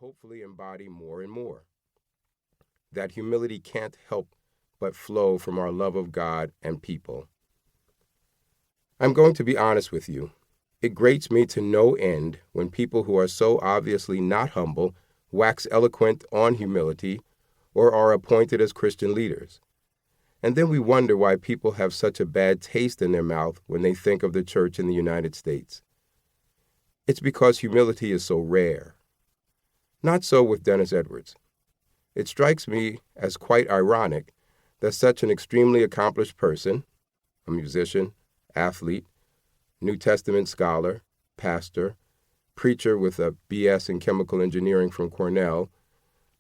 hopefully embody more and more. That humility can't help but flow from our love of God and people. I'm going to be honest with you. It grates me to no end when people who are so obviously not humble wax eloquent on humility or are appointed as Christian leaders. And then we wonder why people have such a bad taste in their mouth when they think of the church in the United States. It's because humility is so rare. Not so with Dennis Edwards. It strikes me as quite ironic that such an extremely accomplished person, a musician, athlete, New Testament scholar, pastor, preacher with a BS in chemical engineering from Cornell,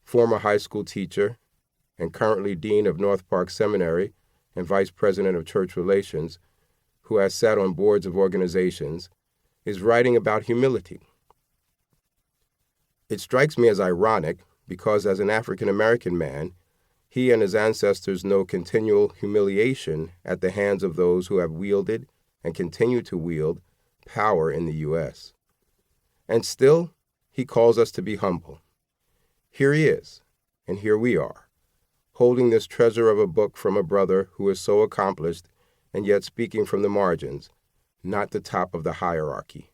former high school teacher, and currently dean of North Park Seminary and vice president of church relations, who has sat on boards of organizations, is writing about humility. It strikes me as ironic because as an African American man, he and his ancestors know continual humiliation at the hands of those who have wielded and continue to wield power in the U.S. And still, he calls us to be humble. Here he is, and here we are, holding this treasure of a book from a brother who is so accomplished and yet speaking from the margins, not the top of the hierarchy.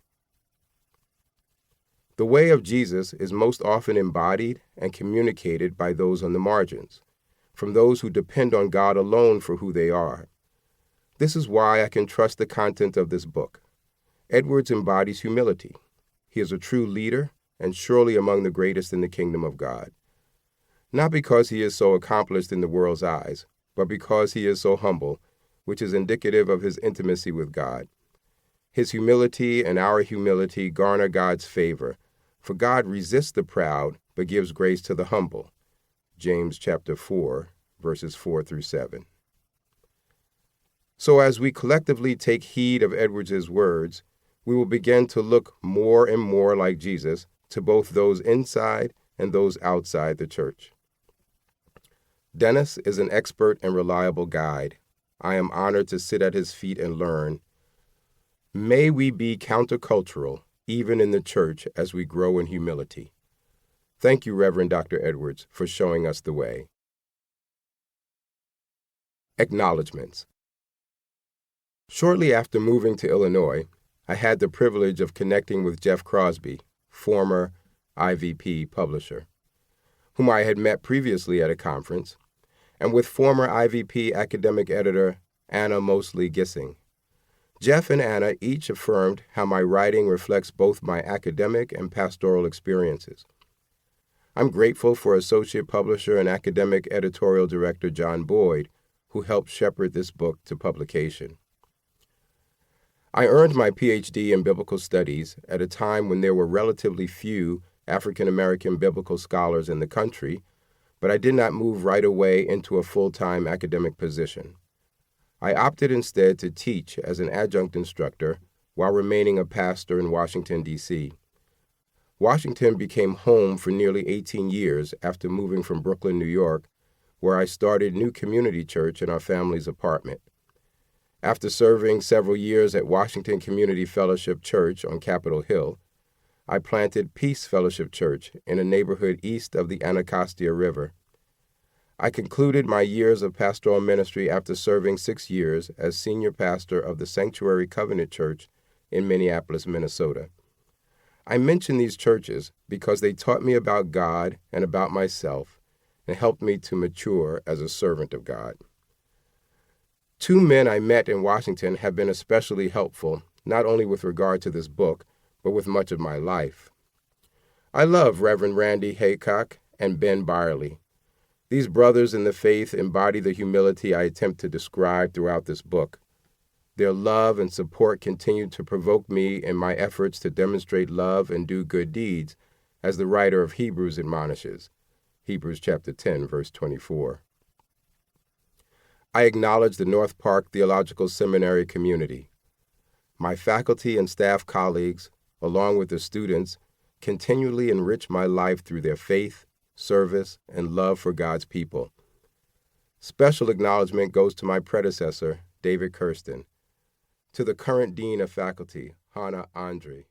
The way of Jesus is most often embodied and communicated by those on the margins, from those who depend on God alone for who they are. This is why I can trust the content of this book. Edwards embodies humility. He is a true leader and surely among the greatest in the kingdom of God. Not because he is so accomplished in the world's eyes, but because he is so humble, which is indicative of his intimacy with God. His humility and our humility garner God's favor, for God resists the proud but gives grace to the humble. James chapter 4, verses 4 through 7. So as we collectively take heed of Edwards's words, we will begin to look more and more like Jesus to both those inside and those outside the church. Dennis is an expert and reliable guide. I am honored to sit at his feet and learn. May we be countercultural, even in the church, as we grow in humility. Thank you, Reverend Dr. Edwards, for showing us the way. Acknowledgements. Shortly after moving to Illinois, I had the privilege of connecting with Jeff Crosby, former IVP publisher, whom I had met previously at a conference, and with former IVP academic editor Anna Mosley Gissing. Jeff and Anna each affirmed how my writing reflects both my academic and pastoral experiences. I'm grateful for associate publisher and academic editorial director John Boyd, who helped shepherd this book to publication. I earned my PhD in biblical studies at a time when there were relatively few African American biblical scholars in the country, but I did not move right away into a full-time academic position. I opted instead to teach as an adjunct instructor while remaining a pastor in Washington, D.C. Washington became home for nearly 18 years after moving from Brooklyn, New York, where I started New Community Church in our family's apartment. After serving several years at Washington Community Fellowship Church on Capitol Hill, I planted Peace Fellowship Church in a neighborhood east of the Anacostia River. I concluded my years of pastoral ministry after serving 6 years as senior pastor of the Sanctuary Covenant Church in Minneapolis, Minnesota. I mention these churches because they taught me about God and about myself and helped me to mature as a servant of God. 2 men I met in Washington have been especially helpful, not only with regard to this book, but with much of my life. I love Reverend Randy Haycock and Ben Byerly. These brothers in the faith embody the humility I attempt to describe throughout this book. Their love and support continue to provoke me in my efforts to demonstrate love and do good deeds, as the writer of Hebrews admonishes. Hebrews chapter 10, verse 24. I acknowledge the North Park Theological Seminary community. My faculty and staff colleagues, along with the students, continually enrich my life through their faith, service, and love for God's people. Special acknowledgement goes to my predecessor, David Kirsten, to the current Dean of Faculty, Hannah Andre,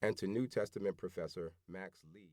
and to New Testament Professor Max Lee.